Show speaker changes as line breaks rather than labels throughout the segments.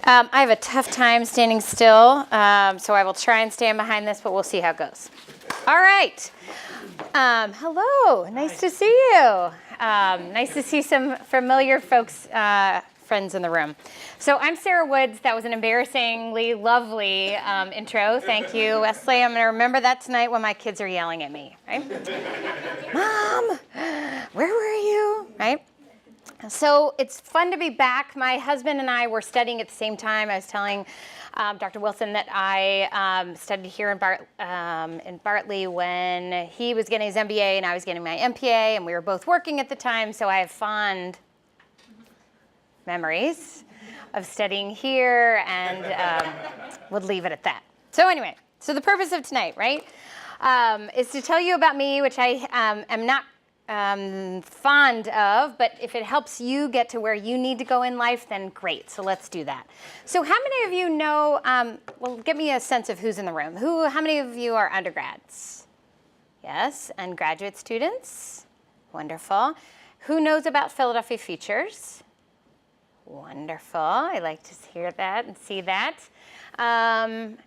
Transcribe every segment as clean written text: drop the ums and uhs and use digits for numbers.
I have a tough time standing still, so I will try and stand behind this, but we'll see how it goes. All right. Hello. Nice to see you. Nice to see some familiar folks, friends in the room. So I'm Sarah Woods. That was an embarrassingly lovely intro. Thank you, Wesley. I'm going to remember that tonight when my kids are yelling at me, right? Mom, where were you, right? So it's fun to be back. My husband and I were studying at the same time. I was telling Dr. Wilson that I studied here in Bartley when he was getting his MBA and I was getting my MPA, and we were both working at the time, so I have fond memories of studying here, and would leave it at that. So anyway, so the purpose of tonight, right, is to tell you about me, which I am not fond of, but if it helps you get to where you need to go in life, then great. So let's do that. So how many of you know, well, give me a sense of who's in the room. How many of you are undergrads? Yes, and graduate students? Wonderful. Who knows about Philadelphia Features? Wonderful. I like to hear that and see that. And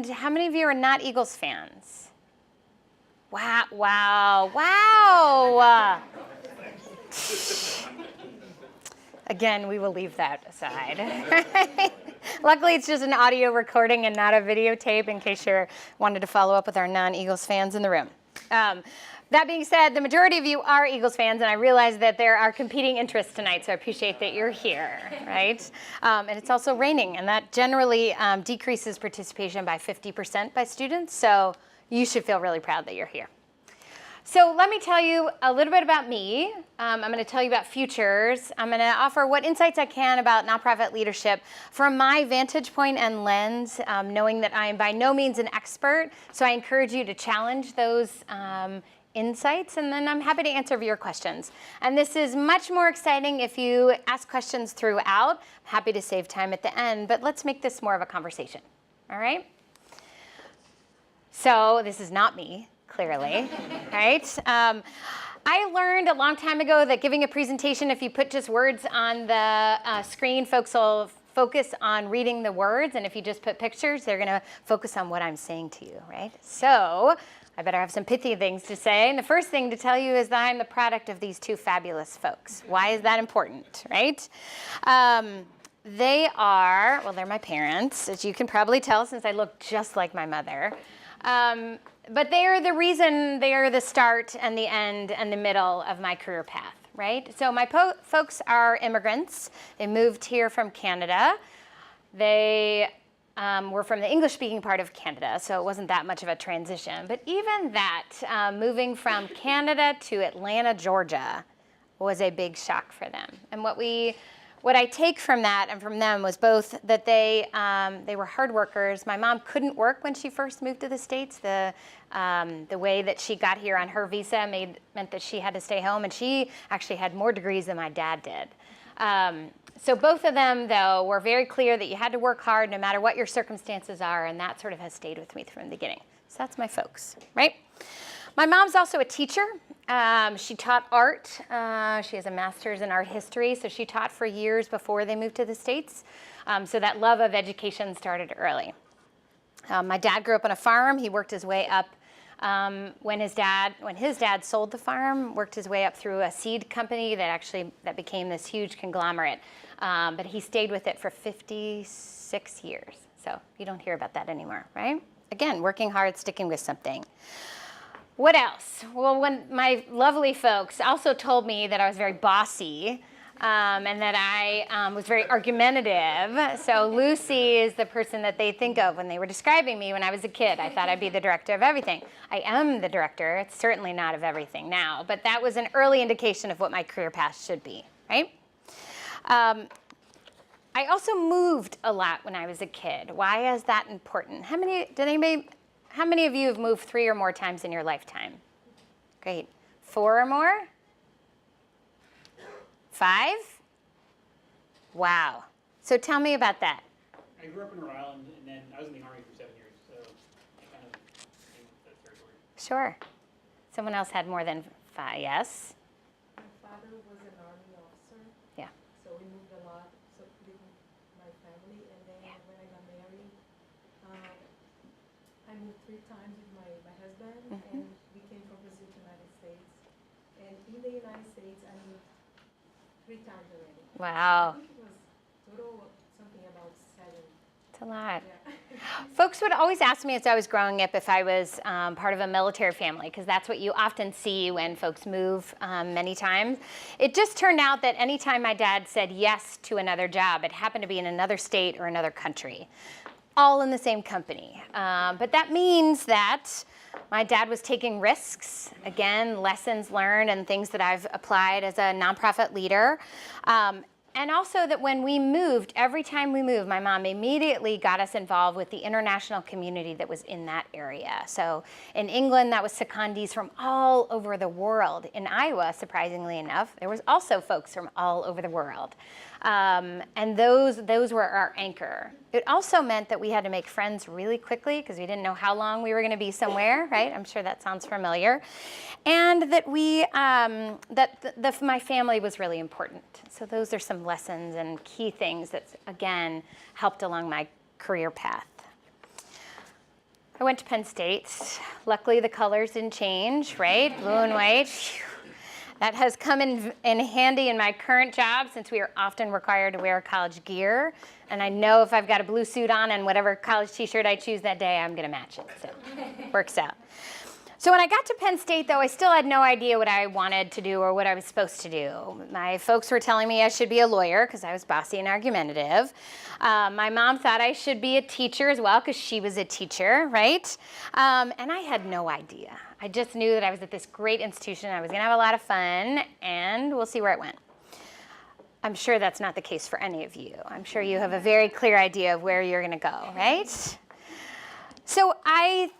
how many of you are not Eagles fans? Wow, wow, wow. Again, we will leave that aside. Luckily, it's just an audio recording and not a videotape in case you wanted to follow up with our non-Eagles fans in the room. That being said, the majority of you are Eagles fans, and I realize that there are competing interests tonight, so I appreciate that you're here, right? And it's also raining, and that generally decreases participation by 50% by students, so you should feel really proud that you're here. So let me tell you a little bit about me. I'm going to tell you about Futures. I'm going to offer what insights I can about nonprofit leadership from my vantage point and lens, knowing that I am by no means an expert. So I encourage you to challenge those insights, and then I'm happy to answer your questions. And this is much more exciting if you ask questions throughout. I'm happy to save time at the end, but let's make this more of a conversation. All right? So this is not me, clearly, right? I learned a long time ago that giving a presentation, if you put just words on the screen, folks will focus on reading the words, and if you just put pictures, they're going to focus on what I'm saying to you, right? So I better have some pithy things to say, and the first thing to tell you is that I'm the product of these two fabulous folks. Why is that important, right? They are, well, they're my parents, as you can probably tell since I look just like my mother. But they are the reason, they are the start and the end and the middle of my career path, right? So my folks are immigrants. They moved here from Canada. They were from the English-speaking part of Canada, so it wasn't that much of a transition. But even that, moving from Canada to Atlanta, Georgia, was a big shock for them. And what I take from that and from them was both that they were hard workers. My mom couldn't work when she first moved to the States. The way that she got here on her visa meant that she had to stay home, and she actually had more degrees than my dad did. So both of them, though, were very clear that you had to work hard no matter what your circumstances are, and that sort of has stayed with me from the beginning. So that's my folks, right? My mom's also a teacher. She taught art. She has a master's in art history, so she taught for years before they moved to the States. So that love of education started early. My dad grew up on a farm. He worked his way up when his dad sold the farm, worked his way up through a seed company that became this huge conglomerate. But he stayed with it for 56 years. So you don't hear about that anymore, right? Again, working hard, sticking with something. What else? Well, when my lovely folks also told me that I was very bossy and that I was very argumentative. So Lucy is the person that they think of when they were describing me when I was a kid. I thought I'd be the director of everything. I am the director. It's certainly not of everything now, but that was an early indication of what my career path should be, right? I also moved a lot when I was a kid. Why is that important? How many of you have moved 3 or more times in your lifetime? Great. 4 or more? 5? Wow. So tell me about that.
I grew up in Rhode Island, and then I was in the Army for 7 years, so I kind of knew the territory.
Sure. Someone else had more than 5, yes?
My father was an Army officer.
Yeah.
So we moved a lot. So my I moved 3 times with my husband, and we came from Brazil to the United States. And in the United States, I moved 3 times already.
Wow.
I think it was total something about 7.
It's a lot.
Yeah.
Folks would always ask me as I was growing up if I was part of a military family, because that's what you often see when folks move many times. It just turned out that anytime my dad said yes to another job, it happened to be in another state or another country, all in the same company. But that means that my dad was taking risks, again, lessons learned and things that I've applied as a nonprofit leader. And also that when we moved, every time we moved, my mom immediately got us involved with the international community that was in that area. So in England, that was secondees from all over the world. In Iowa, surprisingly enough, there was also folks from all over the world. And those were our anchor. It also meant that we had to make friends really quickly because we didn't know how long we were going to be somewhere, right? I'm sure that sounds familiar. And that my family was really important. So those are some lessons and key things that, again, helped along my career path. I went to Penn State. Luckily, the colors didn't change, right? Blue and white. Phew. That has come in handy in my current job since we are often required to wear college gear. And I know if I've got a blue suit on and whatever college t-shirt I choose that day, I'm going to match it. So works out. So when I got to Penn State, though, I still had no idea what I wanted to do or what I was supposed to do. My folks were telling me I should be a lawyer because I was bossy and argumentative. My mom thought I should be a teacher as well because she was a teacher, right? And I had no idea. I just knew that I was at this great institution. I was going to have a lot of fun, and we'll see where it went. I'm sure that's not the case for any of you. I'm sure you have a very clear idea of where you're going to go, right? So I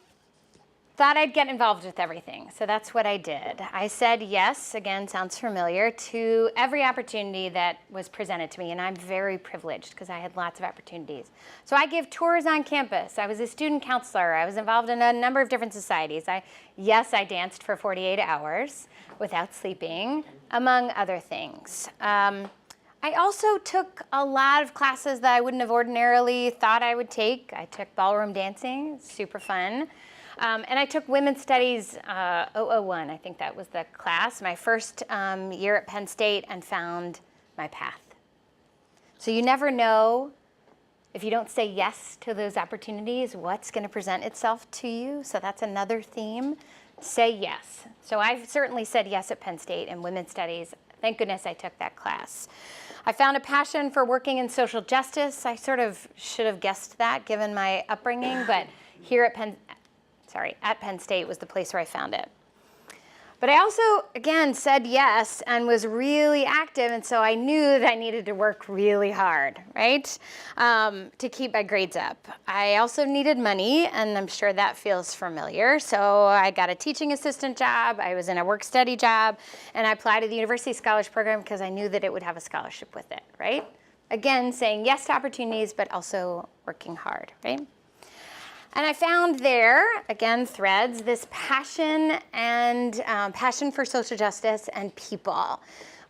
thought I'd get involved with everything. So that's what I did. I said yes, again, sounds familiar, to every opportunity that was presented to me. And I'm very privileged because I had lots of opportunities. So I gave tours on campus. I was a student counselor. I was involved in a number of different societies. Yes, I danced for 48 hours without sleeping, among other things. I also took a lot of classes that I wouldn't have ordinarily thought I would take. I took ballroom dancing, super fun. And I took Women's Studies 001, I think that was the class, my first year at Penn State, and found my path. So you never know, if you don't say yes to those opportunities, what's going to present itself to you. So that's another theme. Say yes. So I've certainly said yes at Penn State in Women's Studies. Thank goodness I took that class. I found a passion for working in social justice. I sort of should have guessed that given my upbringing, but here at Penn State was the place where I found it. But I also, again, said yes and was really active, and so I knew that I needed to work really hard, right, to keep my grades up. I also needed money, and I'm sure that feels familiar. So I got a teaching assistant job, I was in a work-study job, and I applied to the University Scholars Program because I knew that it would have a scholarship with it, right? Again, saying yes to opportunities, but also working hard, right? And I found there, again, threads, this passion and passion for social justice and people.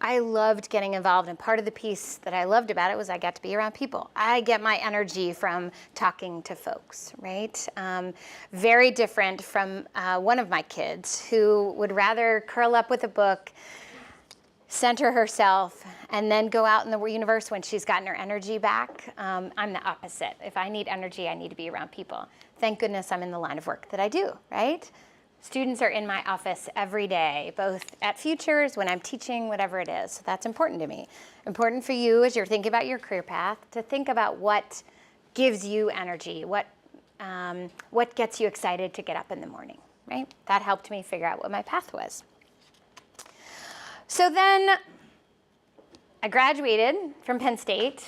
I loved getting involved, and part of the piece that I loved about it was I got to be around people. I get my energy from talking to folks, right? Very different from one of my kids who would rather curl up with a book, center herself, and then go out in the universe when she's gotten her energy back. I'm the opposite. If I need energy, I need to be around people. Thank goodness I'm in the line of work that I do, right? Students are in my office every day, both at Futures, when I'm teaching, whatever it is. So that's important to me. Important for you as you're thinking about your career path to think about what gives you energy, what gets you excited to get up in the morning, right? That helped me figure out what my path was. So then I graduated from Penn State.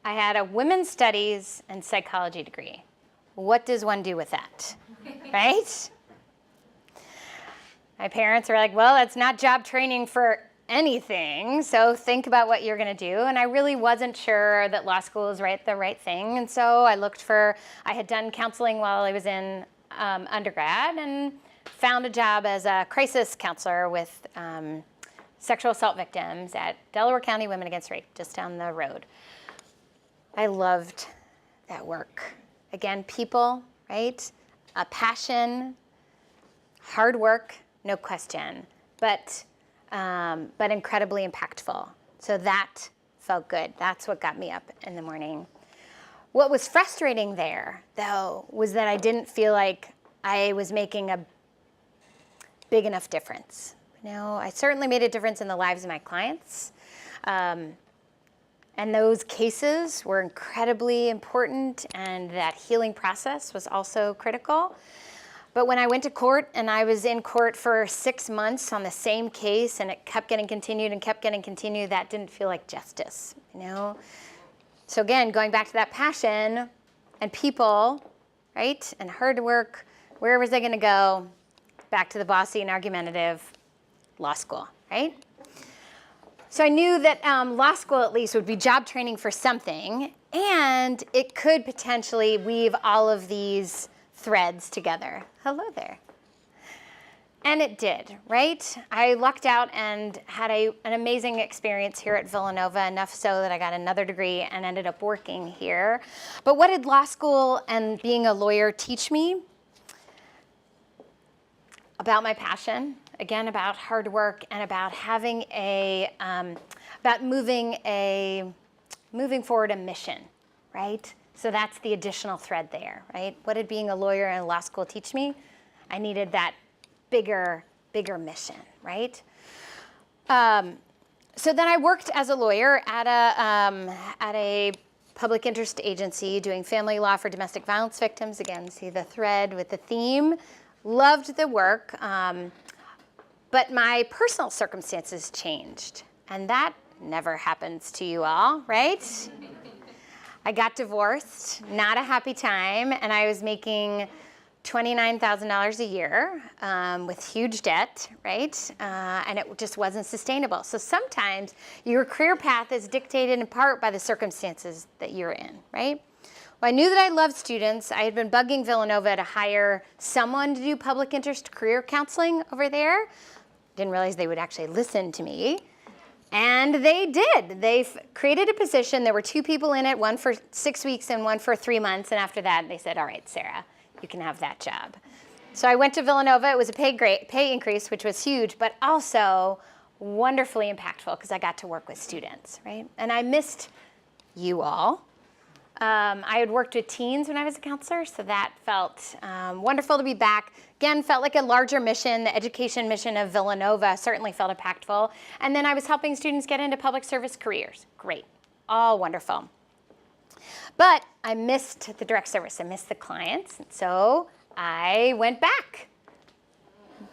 I had a women's studies and psychology degree. What does one do with that, right? My parents were like, well, that's not job training for anything, so think about what you're going to do. And I really wasn't sure that law school was the right thing. And so I had done counseling while I was in undergrad and found a job as a crisis counselor with sexual assault victims at Delaware County Women Against Rape, just down the road. I loved that work. Again, people, right? passion, hard work, no question, but incredibly impactful. So that felt good. That's what got me up in the morning. What was frustrating there, though, was that I didn't feel like I was making a big enough difference. You know, I certainly made a difference in the lives of my clients. And those cases were incredibly important, and that healing process was also critical. But when I went to court, and I was in court for 6 months on the same case, and it kept getting continued and kept getting continued, that didn't feel like justice, you know? So again, going back to that passion and people, right, and hard work, where was I gonna go? Back to the bossy and argumentative law school, right? So I knew that law school at least would be job training for something, and it could potentially weave all of these threads together. Hello there. And it did, right? I lucked out and had an amazing experience here at Villanova, enough so that I got another degree and ended up working here. But what did law school and being a lawyer teach me? About my passion, again, about hard work, and about having about moving forward a mission, right? So that's the additional thread there, right? What did being a lawyer and law school teach me? I needed that bigger mission, right? So then I worked as a lawyer at a public interest agency doing family law for domestic violence victims. Again, see the thread with the theme. Loved the work, but my personal circumstances changed, and that never happens to you all, right? I got divorced, not a happy time, and I was making $29,000 a year with huge debt, right? And it just wasn't sustainable. So sometimes your career path is dictated in part by the circumstances that you're in, right? Well, I knew that I loved students. I had been bugging Villanova to hire someone to do public interest career counseling over there. Didn't realize they would actually listen to me. And they did. They created a position. There were 2 people in it, one for 6 weeks and one for 3 months. And after that, they said, all right, Sarah, you can have that job. So I went to Villanova. It was a pay increase, which was huge, but also wonderfully impactful because I got to work with students, right? And I missed you all. I had worked with teens when I was a counselor, so that felt wonderful to be back. Again, felt like a larger mission. The education mission of Villanova certainly felt impactful. And then I was helping students get into public service careers. Great, all wonderful. But I missed the direct service. I missed the clients, and so I went back.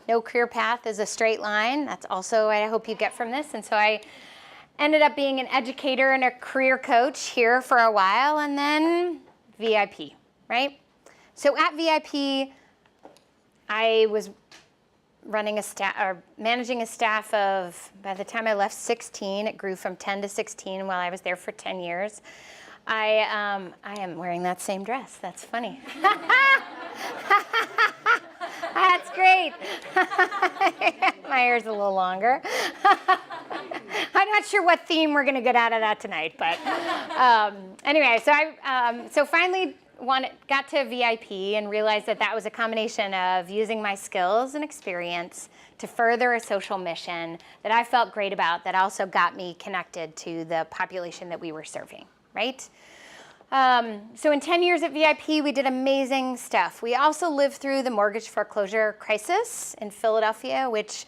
No career path is a straight line. That's also what I hope you get from this. And so I ended up being an educator and a career coach here for a while, and then VIP, right? So at VIP, I was running managing a staff of, by the time I left, 16. It grew from 10 to 16 while I was there for 10 years. I am wearing that same dress. That's funny. That's great. My hair's a little longer. I'm not sure what theme we're going to get out of that tonight, but anyway, so I finally got to VIP and realized that that was a combination of using my skills and experience to further a social mission that I felt great about, that also got me connected to the population that we were serving, right? So in 10 years at VIP, we did amazing stuff. We also lived through the mortgage foreclosure crisis in Philadelphia, which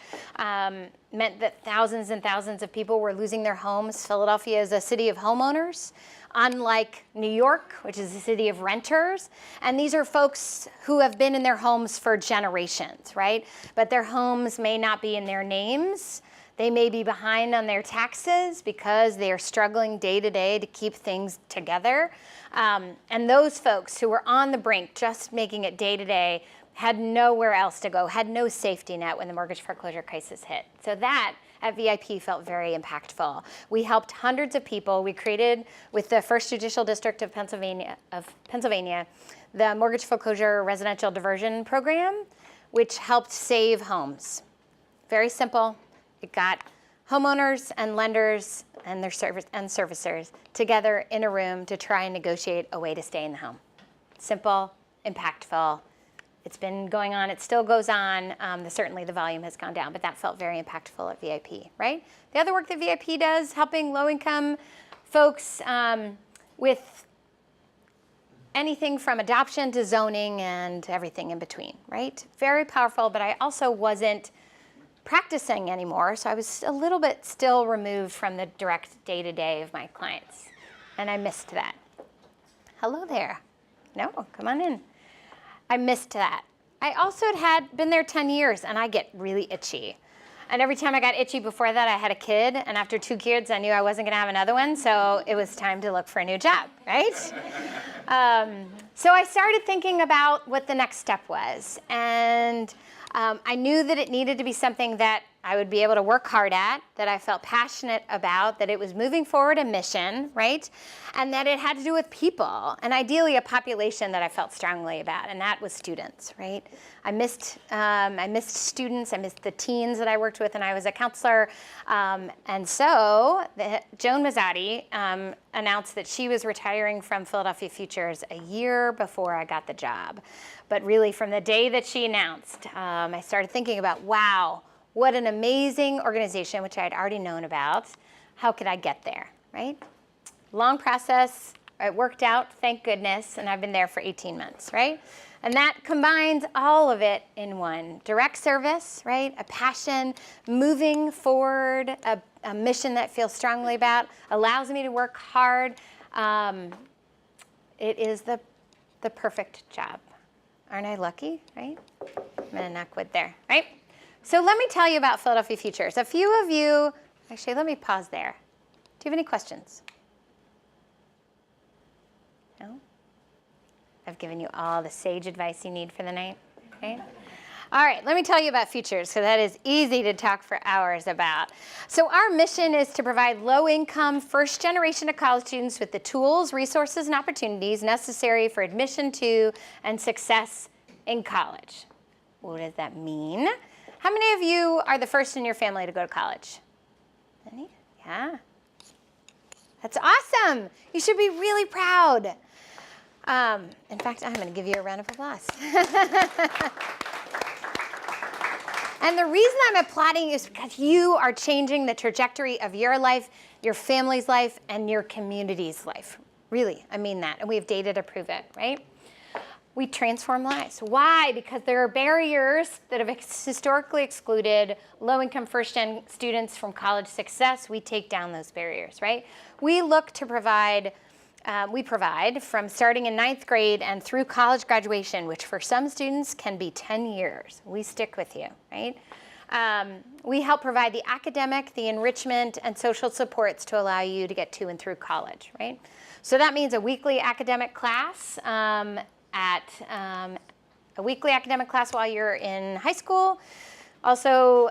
meant that thousands and thousands of people were losing their homes. Philadelphia is a city of homeowners, unlike New York, which is a city of renters. And these are folks who have been in their homes for generations, right? But their homes may not be in their names. They may be behind on their taxes because they are struggling day to day to keep things together. And those folks who were on the brink, just making it day to day, had nowhere else to go, had no safety net when the mortgage foreclosure crisis hit. So that at VIP felt very impactful. We helped hundreds of people. We created, with the First Judicial District of Pennsylvania, the Mortgage Foreclosure Residential Diversion Program, which helped save homes. Very simple. It got homeowners and lenders and their servicers together in a room to try and negotiate a way to stay in the home. Simple, impactful. It's been going on. It still goes on. Certainly the volume has gone down, but that felt very impactful at VIP, right? The other work that VIP does, helping low-income folks with anything from adoption to zoning and everything in between, right? Very powerful, but I also wasn't practicing anymore, so I was a little bit still removed from the direct day-to-day of my clients, and I missed that. Hello there. No, come on in. I missed that. I also had been there 10 years, and I get really itchy. And every time I got itchy before that, I had a kid, and after 2 kids, I knew I wasn't gonna have another one, so it was time to look for a new job, right? So I started thinking about what the next step was, and I knew that it needed to be something that I would be able to work hard at, that I felt passionate about, that it was moving forward a mission, right? And that it had to do with people, and ideally a population that I felt strongly about, and that was students, right? I missed students, I missed the teens that I worked with, and I was a counselor. And so Joan Mazzotti announced that she was retiring from Philadelphia Futures a year before I got the job. But really from the day that she announced, I started thinking about, wow, what an amazing organization, which I had already known about. How could I get there, right? Long process, it worked out, thank goodness, and I've been there for 18 months, right? And that combines all of it in one. Direct service, right? A passion, moving forward, a mission that I feel strongly about, allows me to work hard. It is the perfect job. Aren't I lucky, right? I'm gonna knock wood there, right? So let me tell you about Philadelphia Futures. A few of you, actually, let me pause there. Do you have any questions? No? I've given you all the sage advice you need for the night, okay? All right, let me tell you about Futures, because that is easy to talk for hours about. So our mission is to provide low-income, first-generation of college students with the tools, resources, and opportunities necessary for admission to and success in college. What does that mean? How many of you are the first in your family to go to college? Any? Yeah. That's awesome. You should be really proud. In fact, I'm going to give you a round of applause. And the reason I'm applauding is because you are changing the trajectory of your life, your family's life, and your community's life. Really, I mean that. And we have data to prove it, right? We transform lives. Why? Because there are barriers that have historically excluded low-income first-gen students from college success. We take down those barriers, right? We look to provide, we provide from starting in 9th grade and through college graduation, which for some students can be 10 years. We stick with you, right? We help provide the academic, the enrichment, and social supports to allow you to get to and through college, right? So that means a weekly academic class a weekly academic class while you're in high school. Also,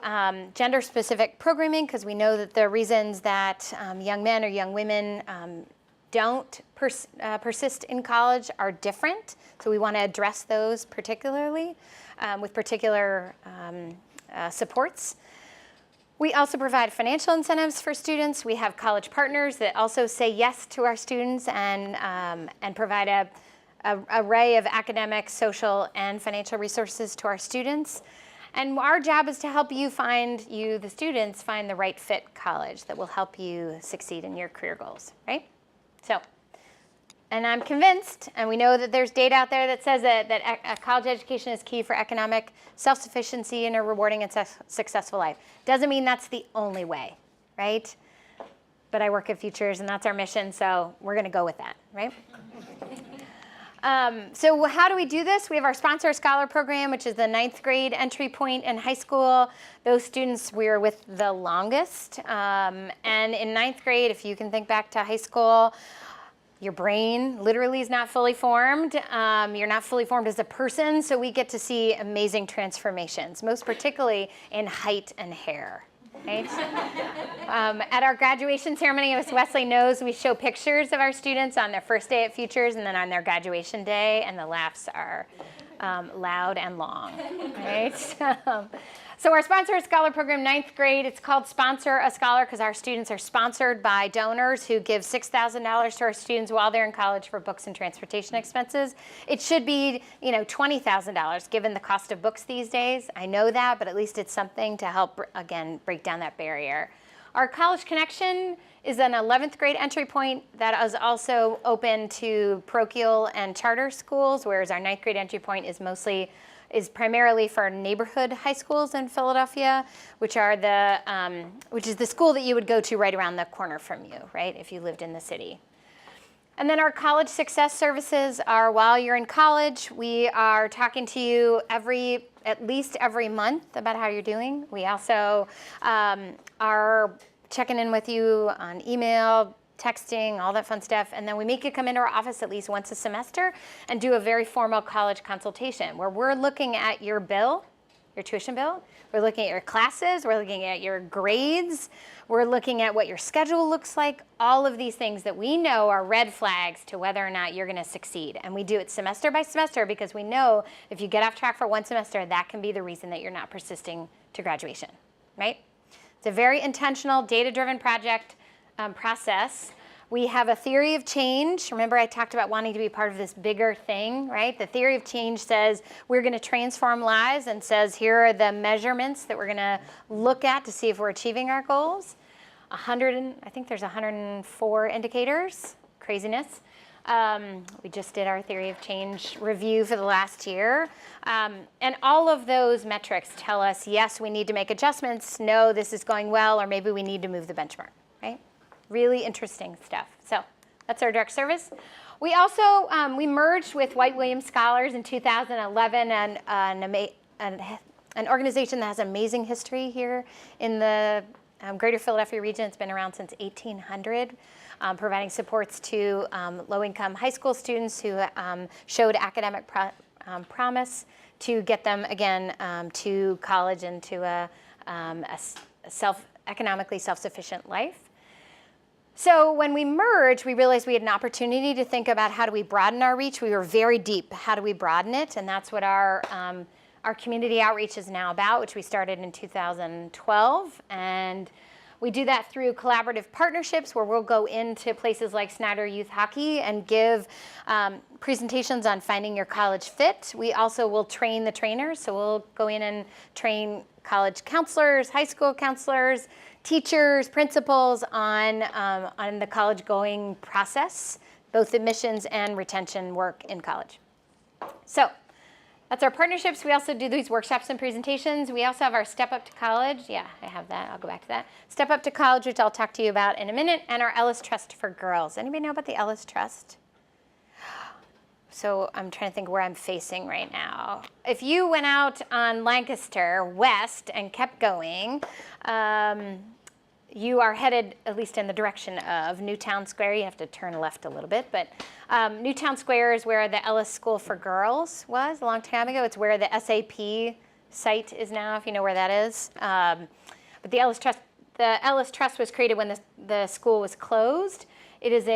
gender-specific programming, because we know that the reasons that young men or young women don't persist in college are different. So we want to address those particularly with particular supports. We also provide financial incentives for students. We have college partners that also say yes to our students and provide a array of academic, social, and financial resources to our students. And our job is to help you the students, find the right fit college that will help you succeed in your career goals, right? So, and I'm convinced, and we know that there's data out there that says that a college education is key for economic self-sufficiency and a rewarding and successful life. Doesn't mean that's the only way, right? But I work at Futures, and that's our mission, so we're gonna go with that, right? So how do we do this? We have our Sponsor Scholar program, which is the 9th grade entry point in high school. Those students we are with the longest. And in 9th grade, if you can think back to high school, your brain literally is not fully formed. You're not fully formed as a person, so we get to see amazing transformations, most particularly in height and hair. Right? At our graduation ceremony, as Wesley knows, we show pictures of our students on their first day at Futures and then on their graduation day, and the laughs are loud and long. Right? So our Sponsor a Scholar program, 9th grade, it's called Sponsor a Scholar because our students are sponsored by donors who give $6,000 to our students while they're in college for books and transportation expenses. It should be, $20,000 given the cost of books these days. I know that, but at least it's something to help, again, break down that barrier. Our College Connection is an 11th grade entry point that is also open to parochial and charter schools, whereas our 9th grade entry point is primarily for neighborhood high schools in Philadelphia, which is the school that you would go to right around the corner from you, right, if you lived in the city. And then our college success services are while you're in college, we are talking to you at least every month about how you're doing. We also are checking in with you on email, texting, all that fun stuff, and then we make you come into our office at least once a semester and do a very formal college consultation where we're looking at your bill, your tuition bill, we're looking at your classes, we're looking at your grades, we're looking at what your schedule looks like, all of these things that we know are red flags to whether or not you're going to succeed. And we do it semester by semester because we know if you get off track for one semester, that can be the reason that you're not persisting to graduation, right? It's a very intentional, data-driven process. We have a theory of change. Remember I talked about wanting to be part of this bigger thing, right? The theory of change says we're going to transform lives and says here are the measurements that we're going to look at to see if we're achieving our goals. I think there's 104 indicators, craziness. We just did our theory of change review for the last year. And all of those metrics tell us, yes, we need to make adjustments. No, this is going well, or maybe we need to move the benchmark, right? Really interesting stuff. So that's our direct service. We also, we merged with White Williams Scholars in 2011, an organization that has amazing history here in the greater Philadelphia region. It's been around since 1800, providing supports to low-income high school students who showed academic promise to get them, again, to college and to a economically self-sufficient life. So when we merged, we realized we had an opportunity to think about how do we broaden our reach. We were very deep. How do we broaden it? And that's what our community outreach is now about, which we started in 2012. And we do that through collaborative partnerships where we'll go into places like Snyder Youth Hockey and give presentations on finding your college fit. We also will train the trainers. So we'll go in and train college counselors, high school counselors, teachers, principals on the college going process, both admissions and retention work in college. So that's our partnerships. We also do these workshops and presentations. We also have our Step Up to College. Yeah, I have that. I'll go back to that. Step Up to College, which I'll talk to you about in a minute, and our Ellis Trust for Girls. Anybody know about the Ellis Trust? So I'm trying to think where I'm facing right now. If you went out on Lancaster West and kept going, you are headed at least in the direction of Newtown Square. You have to turn left a little bit, but Newtown Square is where the Ellis School for Girls was a long time ago. It's where the SAP site is now, if you know where that is. But the Ellis Trust was created when the school was closed. It is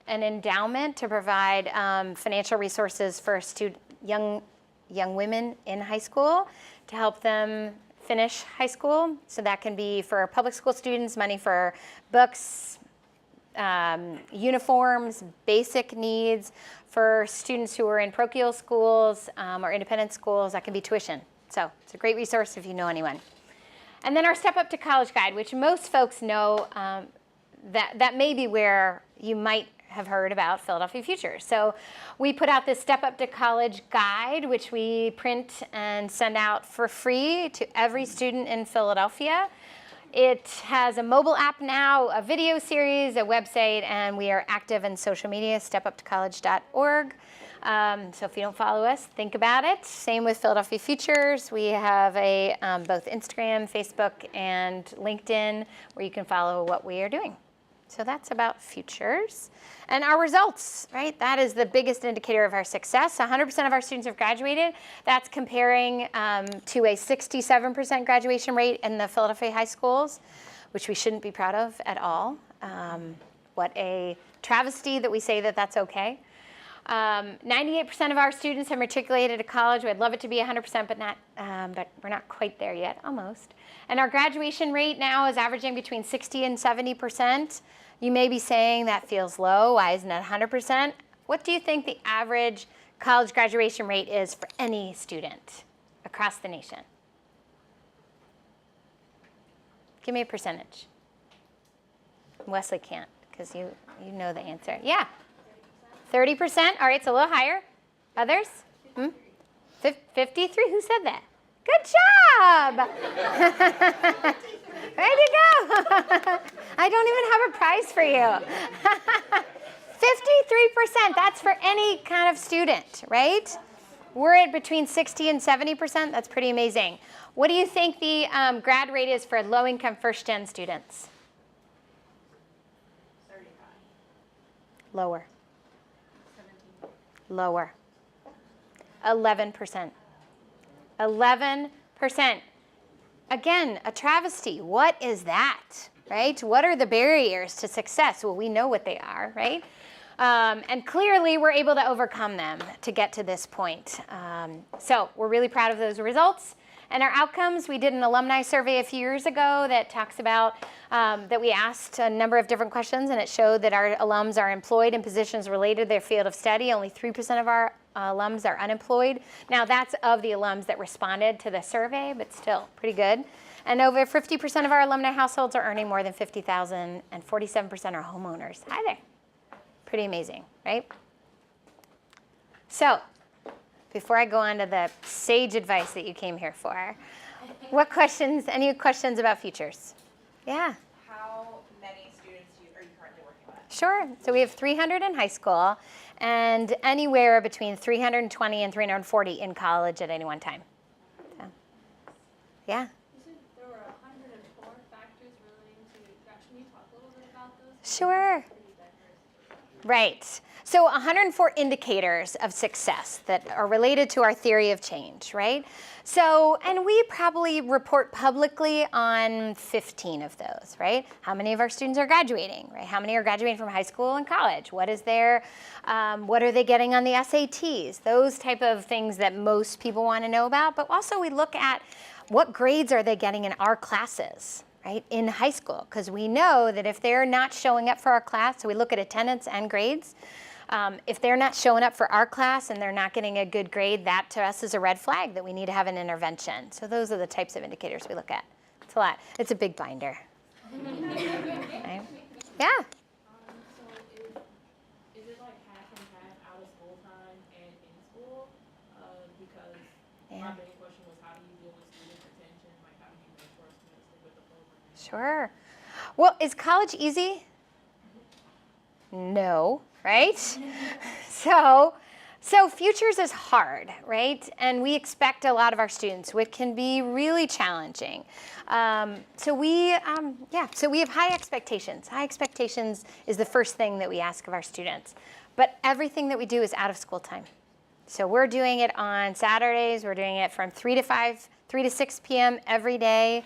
an endowment to provide financial resources for young women in high school to help them finish high school. So that can be for public school students, money for books, uniforms, basic needs. For students who are in parochial schools or independent schools, that can be tuition. So it's a great resource if you know anyone. And then our Step Up to College Guide, which most folks know that may be where you might have heard about Philadelphia Futures. So we put out this Step Up to College guide, which we print and send out for free to every student in Philadelphia. It has a mobile app now, a video series, a website, and we are active in social media, stepuptocollege.org. So if you don't follow us, think about it. Same with Philadelphia Futures. We have both Instagram, Facebook, and LinkedIn where you can follow what we are doing. So that's about Futures. And our results, right? That is the biggest indicator of our success. 100% of our students have graduated. That's comparing to a 67% graduation rate in the Philadelphia high schools, which we shouldn't be proud of at all. What a travesty that we say that that's okay. 98% of our students have matriculated to college. We'd love it to be 100%, but we're not quite there yet, almost. And our graduation rate now is averaging between 60 and 70%. You may be saying that feels low. Why isn't it 100%? What do you think the average college graduation rate is for any student across the nation? Give me a percentage. Wesley can't, because you know the answer. Yeah. 30%? All right, it's a little higher. Others? 53? Who said that? Good job! Way to go! I don't even have a prize for you. 53%, that's for any kind of student, right? We're at between 60 and 70%. That's pretty amazing. What do you think the grad rate is for low-income first-gen students?
35.
Lower.
17.
Lower. 11%. 11%. Again, a travesty. What is that, right? What are the barriers to success? Well, we know what they are, right? And clearly, we're able to overcome them to get to this point. So we're really proud of those results. And our outcomes, we did an alumni survey a few years ago that talks about, that we asked a number of different questions, and it showed that our alums are employed in positions related to their field of study. Only 3% of our alums are unemployed. Now, that's of the alums that responded to the survey, but still pretty good. And over 50% of our alumni households are earning more than $50,000, and 47% are homeowners. Hi there. Pretty amazing, right? So, before I go on to the sage advice that you came here for, any questions about futures? Yeah.
How many students are you currently working with?
Sure. So we have 300 in high school and anywhere between 320 and 340 in college at any one time. So, yeah.
You said there were 104 factors relating to that. Can you talk a little bit about those?
Sure. Right. So 104 indicators of success that are related to our theory of change, right? So, and we probably report publicly on 15 of those, right? How many of our students are graduating, right? How many are graduating from high school and college? What is their, what are they getting on the SATs? Those type of things that most people want to know about. But also we look at what grades are they getting in our classes, right, in high school, because we know that if they're not showing up for our class, so we look at attendance and grades, if they're not showing up for our class and they're not getting a good grade, that to us is a red flag that we need to have an intervention. So those are the types of indicators we look at. It's a lot. It's a big binder. Right? Yeah?
So is it like half and half out of school time and in school? Because my main question was, how do you deal with student retention? Like, how do you make sure students stick with the program?
Sure. Well, is college easy? No, right? So futures is hard, right? And we expect a lot of our students, which can be really challenging. So we have high expectations. High expectations is the first thing that we ask of our students. But everything that we do is out of school time. So we're doing it on Saturdays. We're doing it from 3 to 6 p.m. every day.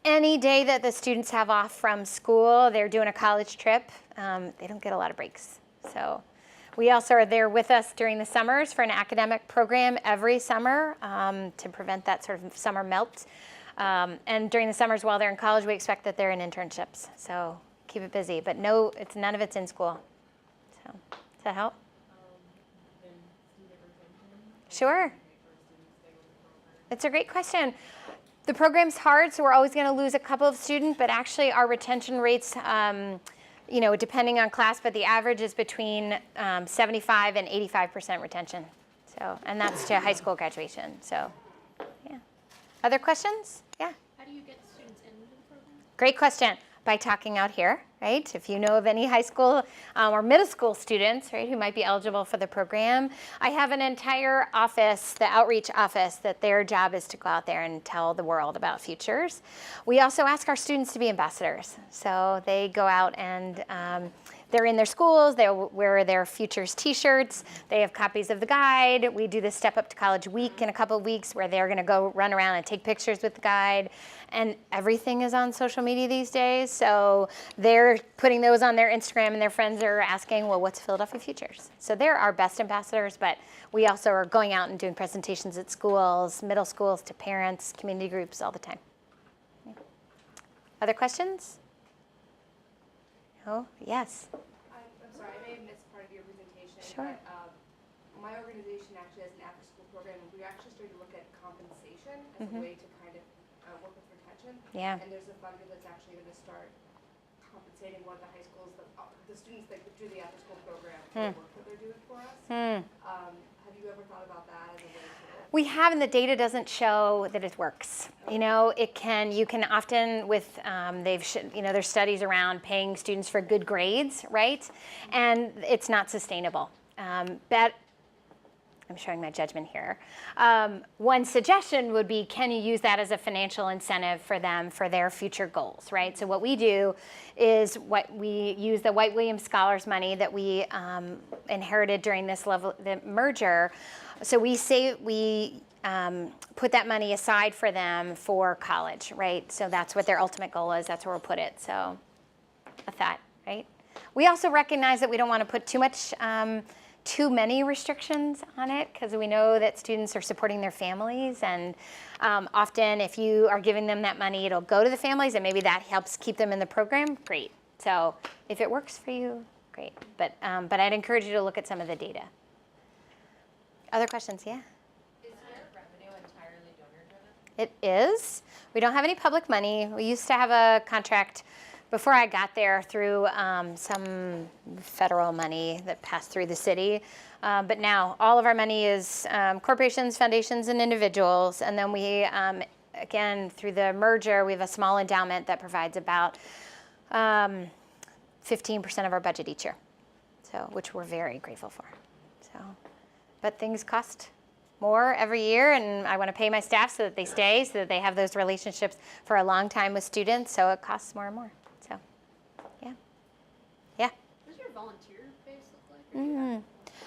Any day that the students have off from school, they're doing a college trip. They don't get a lot of breaks. So we also are there with us during the summers for an academic program every summer to prevent that sort of summer melt. And during the summers while they're in college, we expect that they're in internships. So keep it busy. But no, none of it's in school. So does that help?
Then student retention?
Sure. It's a great question. The program's hard, so we're always going to lose a couple of students, but actually our retention rates, depending on class, but the average is between 75 and 85% retention. So, and that's to high school graduation. So, yeah. Other questions? Yeah.
How do you get students into the program?
Great question. By talking out here, right? If you know of any high school or middle school students, right, who might be eligible for the program, I have an entire office, the outreach office, that their job is to go out there and tell the world about futures. We also ask our students to be ambassadors. So they go out and they're in their schools, they wear their Futures t-shirts, they have copies of the guide. We do the Step Up to College week in a couple of weeks where they're gonna go run around and take pictures with the guide. And everything is on social media these days, so they're putting those on their Instagram and their friends are asking, well, what's Philadelphia Futures? So they're our best ambassadors, but we also are going out and doing presentations at schools, middle schools, to parents, community groups all the time. Other questions? Oh, yes.
I'm sorry, I may have missed part of your presentation.
Sure.
But, my organization actually has an after-school program, and we actually started to look at compensation as a way to kind of work with retention.
Yeah.
And there's a funder that's actually going to start compensating one of the high schools, the students that do the after-school program for the work that they're doing for us. Have you ever thought about that as a way to?
We have, and the data doesn't show that it works. You know, you can often with, there's studies around paying students for good grades, right? And it's not sustainable. I'm showing my judgment here. One suggestion would be, can you use that as a financial incentive for them for their future goals, right? So what we do is we use the White Williams Scholars money that we inherited during the merger. So we put that money aside for them for college, right? So that's what their ultimate goal is. That's where we'll put it. So a thought, right? We also recognize that we don't want to put too many restrictions on it, because we know that students are supporting their families, and often if you are giving them that money, it'll go to the families, and maybe that helps keep them in the program. Great. So if it works for you, great. But I'd encourage you to look at some of the data. Other questions? Yeah?
Is your revenue entirely donor-driven?
It is. We don't have any public money. We used to have a contract before I got there through some federal money that passed through the city. But now all of our money is corporations, foundations, and individuals. And then we, again, through the merger, we have a small endowment that provides about 15% of our budget each year, so which we're very grateful for. So, but things cost more every year, and I want to pay my staff so that they stay, so that they have those relationships for a long time with students, so it costs more and more. So, yeah. Yeah?
What does your volunteer base look like?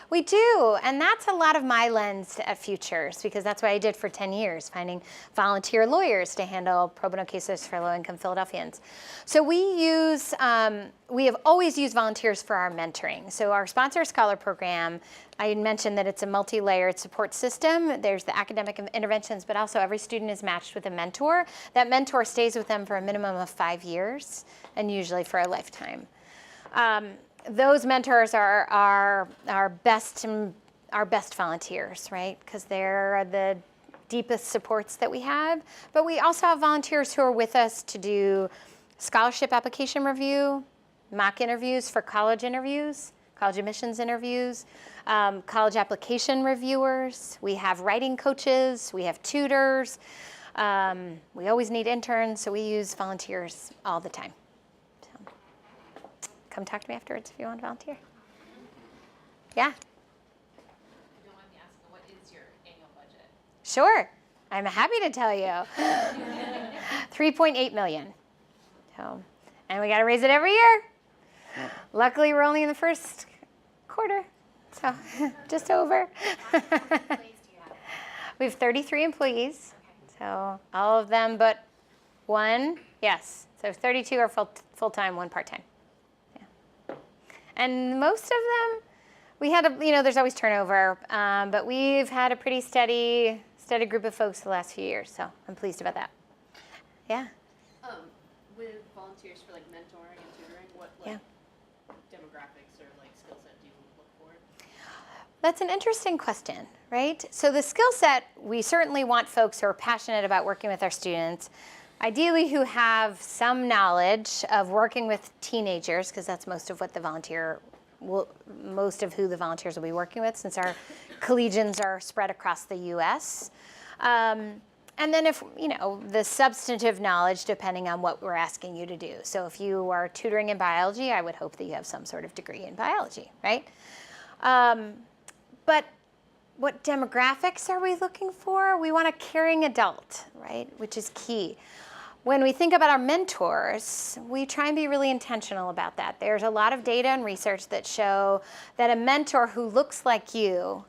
We do, and that's a lot of my lens at Futures, because that's what I did for 10 years, finding volunteer lawyers to handle pro bono cases for low-income Philadelphians. So we have always used volunteers for our mentoring. So our Sponsor a Scholar program, I mentioned that it's a multi-layered support system. There's the academic interventions, but also every student is matched with a mentor. That mentor stays with them for a minimum of 5 years, and usually for a lifetime. Those mentors are our best volunteers, right? Because they're the deepest supports that we have. But we also have volunteers who are with us to do scholarship application review, mock interviews for college interviews, college admissions interviews, college application reviewers. We have writing coaches. We have tutors. We always need interns, so we use volunteers all the time. Come talk to me afterwards if you want to volunteer. Yeah?
If you don't mind me asking, what is your annual budget?
Sure. I'm happy to tell you. 3.8 million. So, and we got to raise it every year. Luckily, we're only in the first quarter, so just over.
How many employees do you have?
We have 33 employees,
Okay.
so all of them but one, yes. So 32 are full-time, one part-time. And most of them, we had there's always turnover, but we've had a pretty steady group of folks the last few years, so I'm pleased about that. Yeah?
With volunteers for like mentoring and tutoring, what demographics or like skill set do you look for?
That's an interesting question, right? So the skill set, we certainly want folks who are passionate about working with our students, ideally who have some knowledge of working with teenagers, because that's most of who the volunteers will be working with, since our collegians are spread across the U.S. And then if, the substantive knowledge, depending on what we're asking you to do. So if you are tutoring in biology, I would hope that you have some sort of degree in biology, right? But what demographics are we looking for? We want a caring adult, right, which is key. when we think about our mentors, we try and be really intentional about that. There's a lot of data and research that show that a mentor who looks like you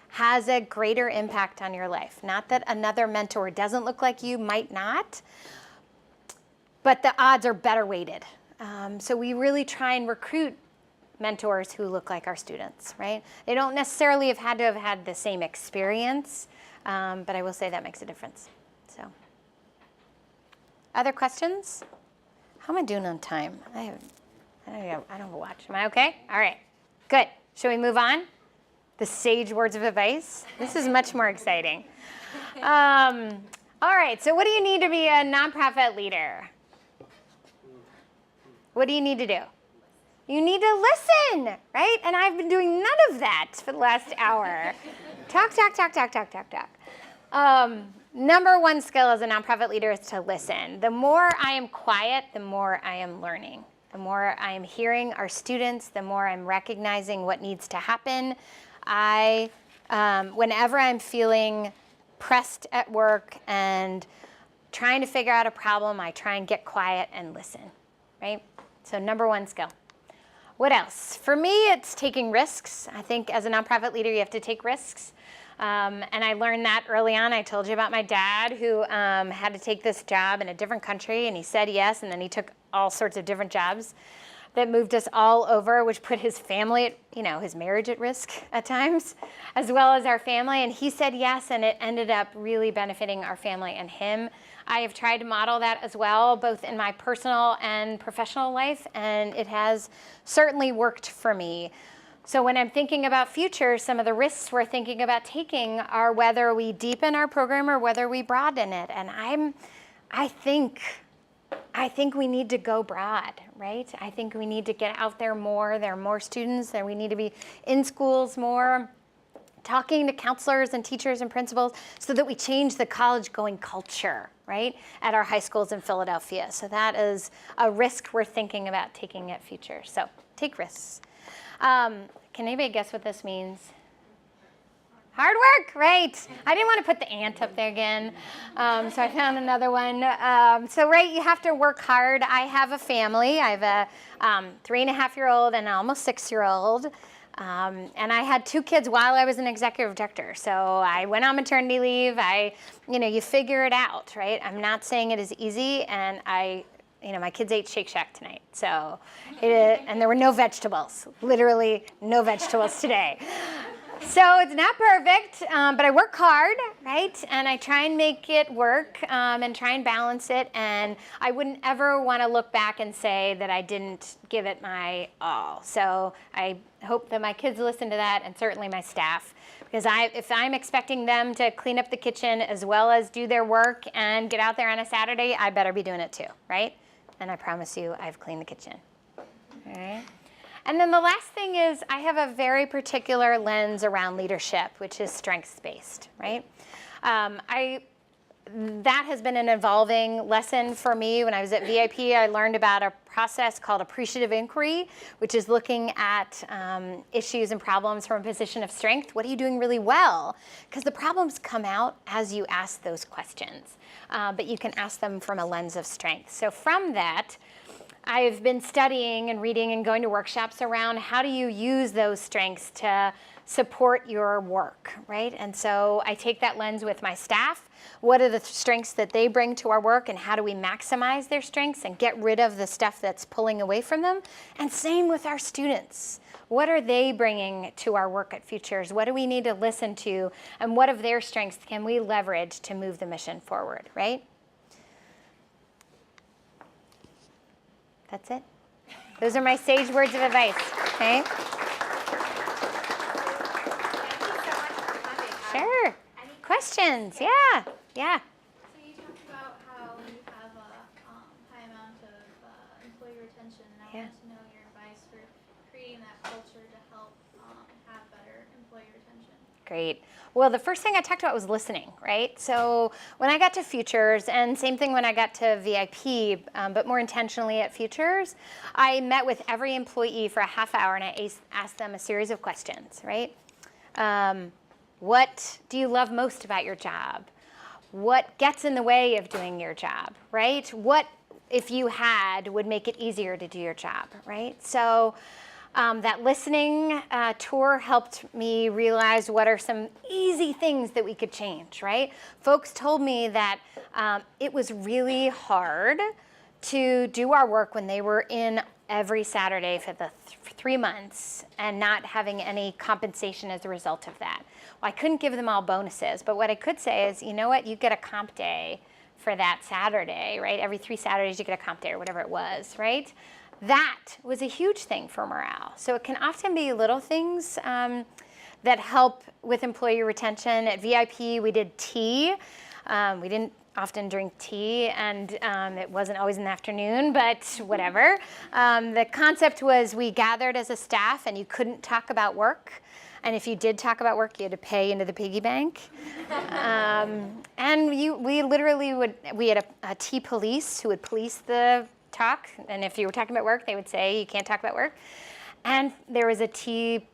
has a greater impact on your life. Not that another mentor who doesn't look like you might not, but the odds are better weighted. So we really try and recruit mentors who look like our students, right? They don't necessarily have had the same experience, but I will say that makes a difference. So, other questions? How am I doing on time? I don't have a watch. Am I okay? All right, good. Shall we move on? The sage words of advice. This is much more exciting. All right, so what do you need to be a nonprofit leader? What do you need to do? You need to listen, right? And I've been doing none of that for the last hour. Talk. Number one skill as a nonprofit leader is to listen. The more I am quiet, the more I am learning. The more I am hearing our students, the more I'm recognizing what needs to happen. Whenever I'm feeling pressed at work and trying to figure out a problem, I try and get quiet and listen, right? So number one skill. What else? For me, it's taking risks. I think as a nonprofit leader, you have to take risks. And I learned that early on. I told you about my dad who had to take this job in a different country, and he said yes, and then he took all sorts of different jobs that moved us all over, which put his family, his marriage at risk at times, as well as our family. And he said yes, and it ended up really benefiting our family and him. I have tried to model that as well, both in my personal and professional life, and it has certainly worked for me. So when I'm thinking about future, some of the risks we're thinking about taking are whether we deepen our program or whether we broaden it. And I think we need to go broad, right? I think we need to get out there more. There are more students, and we need to be in schools more, talking to counselors and teachers and principals so that we change the college-going culture, right, at our high schools in Philadelphia. So that is a risk we're thinking about taking at Future. So take risks. Can anybody guess what this means? Hard work, right. I didn't want to put the ant up there again, so I found another one. Right, you have to work hard. I have a family. I have a 3.5-year-old and an almost 6-year-old. And I had 2 kids while I was an executive director. So I went on maternity leave. You figure it out, right? I'm not saying it is easy, and my kids ate Shake Shack tonight. So, and there were no vegetables, literally no vegetables today. So it's not perfect, but I work hard, right? And I try and make it work and try and balance it. And I wouldn't ever want to look back and say that I didn't give it my all. So I hope that my kids listen to that, and certainly my staff. Because if I'm expecting them to clean up the kitchen as well as do their work and get out there on a Saturday, I better be doing it too, right? And I promise you, I've cleaned the kitchen. All right? And then the last thing is I have a very particular lens around leadership, which is strengths-based, right? That has been an evolving lesson for me. When I was at VIP, I learned about a process called appreciative inquiry, which is looking at issues and problems from a position of strength. What are you doing really well? Because the problems come out as you ask those questions, but you can ask them from a lens of strength. So from that, I've been studying and reading and going to workshops around how do you use those strengths to support your work, right? And so I take that lens with my staff. What are the strengths that they bring to our work, and how do we maximize their strengths and get rid of the stuff that's pulling away from them? And same with our students. What are they bringing to our work at Futures? What do we need to listen to, and what of their strengths can we leverage to move the mission forward, right? That's it. Those are my sage words of advice, okay? Sure. Questions? Yeah.
So you talked about how you have a high amount of employee retention, and I wanted to know your advice for creating that culture to help have better employee retention.
Great. Well, the first thing I talked about was listening, right? So when I got to Futures, and same thing when I got to VIP, but more intentionally at Futures, I met with every employee for a half hour, and I asked them a series of questions, right? What do you love most about your job? what gets in the way of doing your job, right? What, if you had, would make it easier to do your job, right? So that listening tour helped me realize what are some easy things that we could change, right? Folks told me that it was really hard to do our work when they were in every Saturday for the 3 months and not having any compensation as a result of that. Well, I couldn't give them all bonuses, but what I could say is, you know what, you get a comp day for that Saturday, right? Every 3 Saturdays you get a comp day or whatever it was, right? That was a huge thing for morale. So it can often be little things that help with employee retention. At VIP, we did tea. We didn't often drink tea, and it wasn't always in the afternoon, but whatever. The concept was we gathered as a staff, and you couldn't talk about work. And if you did talk about work, you had to pay into the piggy bank. And we literally we had a tea police who would police the talk. And if you were talking about work, they would say, you can't talk about work. And there was a tea,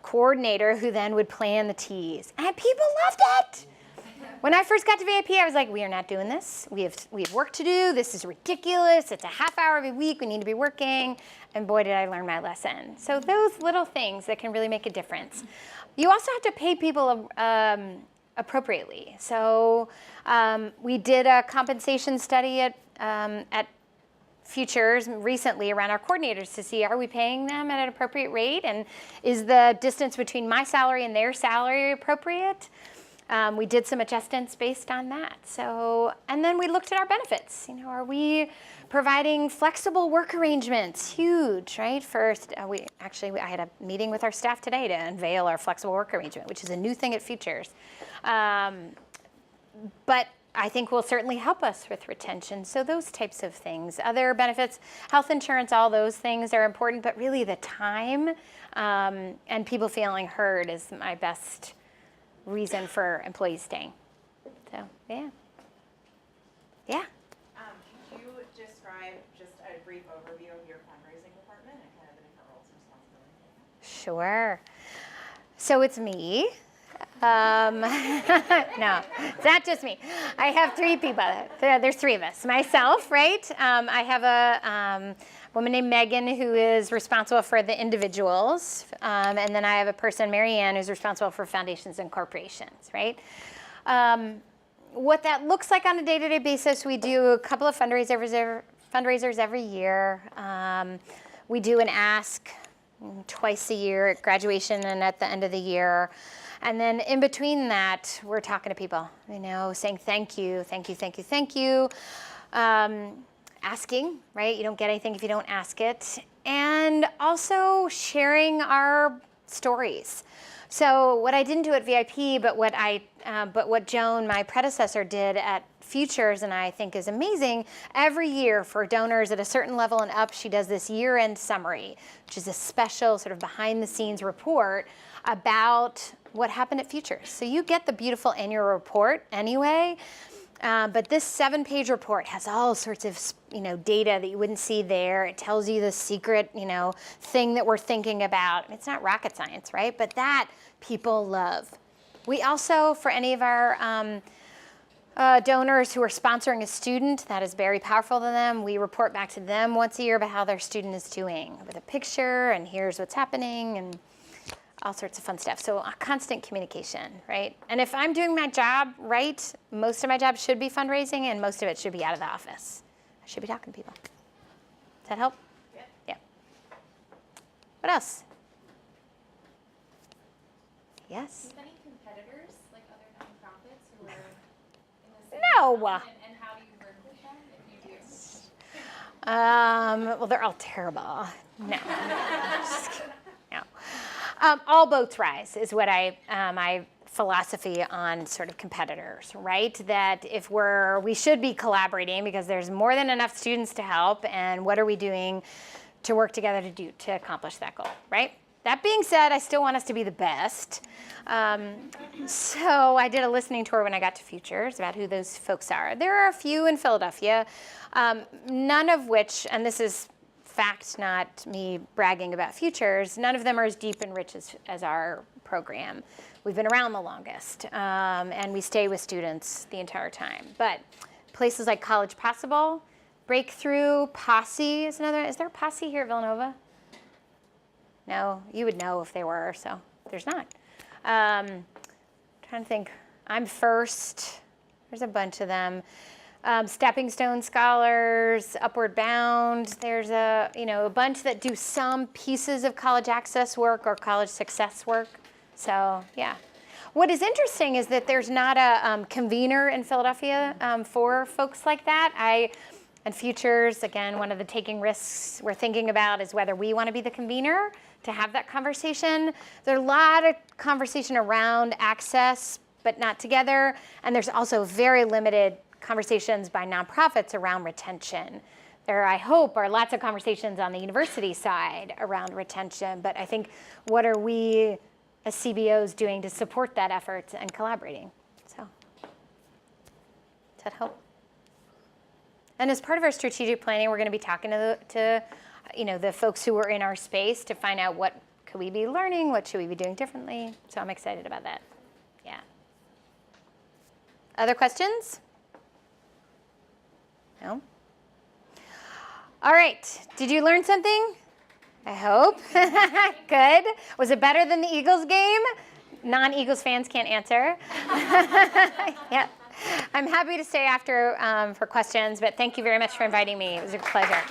coordinator who then would plan the teas. And people loved it. When I first got to VIP, I was like, we are not doing this. We have work to do. This is ridiculous. It's a half hour every week. We need to be working. And boy, did I learn my lesson. So those little things that can really make a difference. You also have to pay people appropriately. So we did a compensation study at Futures recently around our coordinators to see, are we paying them at an appropriate rate? And is the distance between my salary and their salary appropriate? We did some adjustments based on that. So, and then we looked at our benefits. Are we providing flexible work arrangements? Huge, right? First, I had a meeting with our staff today to unveil our flexible work arrangement, which is a new thing at Futures. But I think will certainly help us with retention. So those types of things. Other benefits, health insurance, all those things are important, but really the time and people feeling heard is my best reason for employees staying. So, yeah. Yeah.
Could you describe just a brief overview of your fundraising department and kind of the different roles and responsibilities?
Sure. So it's me. No, it's not just me. I have 3 people. There's 3 of us. Myself, right? I have a woman named Megan who is responsible for the individuals. And then I have a person, Marianne, who's responsible for foundations and corporations, right? What that looks like on a day-to-day basis, we do a couple of fundraisers every year. We do an ask twice a year at graduation and at the end of the year. And then in between that, we're talking to people, saying thank you, thank you, thank you, thank you. Asking, right? You don't get anything if you don't ask it. And also sharing our stories. So what I didn't do at VIP, but what Joan, my predecessor, did at Futures, and I think is amazing, every year for donors at a certain level and up, she does this year-end summary, which is a special sort of behind-the-scenes report about what happened at Futures. So you get the beautiful annual report anyway, but this 7-page report has all sorts of data that you wouldn't see there. It tells you the secret thing that we're thinking about. It's not rocket science, right? But that people love. We also, for any of our donors who are sponsoring a student, that is very powerful to them. We report back to them once a year about how their student is doing with a picture and here's what's happening and all sorts of fun stuff. So constant communication, right? And if I'm doing my job right, most of my job should be fundraising and most of it should be out of the office. I should be talking to people. Does that help? Yeah. What else? Yes?
Do you have any competitors, like other nonprofits who are in the same
No.
And how do you work with them if you do?
Well, they're all terrible. No. Just kidding. No. All boats rise is what my philosophy on sort of competitors, right? That if we should be collaborating because there's more than enough students to help, and what are we doing to work together to accomplish that goal, right? That being said, I still want us to be the best. So I did a listening tour when I got to Futures about who those folks are. There are a few in Philadelphia, none of which, and this is fact, not me bragging about Futures, none of them are as deep and rich as our program. We've been around the longest, and we stay with students the entire time. But places like College Possible, Breakthrough, Posse is another. Is there a Posse here at Villanova? No, you would know if they were, so there's not. Trying to think. I'm First. There's a bunch of them. Stepping Stone Scholars, Upward Bound. There's a bunch that do some pieces of college access work or college success work. So yeah. What is interesting is that there's not a convener in Philadelphia for folks like that. And Futures, again, one of the taking risks we're thinking about is whether we want to be the convener to have that conversation. There's a lot of conversation around access, but not together. And there's also very limited conversations by nonprofits around retention. There, I hope, are lots of conversations on the university side around retention, but I think what are we as CBOs doing to support that effort and collaborating? So, does that help? And as part of our strategic planning, we're going to be talking to the folks who are in our space to find out what could we be learning, what should we be doing differently. So I'm excited about that. Yeah. Other questions? No? All right. Did you learn something? I hope. Good. Was it better than the Eagles game? Non-Eagles fans can't answer. Yeah. I'm happy to stay after for questions, but thank you very much for inviting me. It was a pleasure.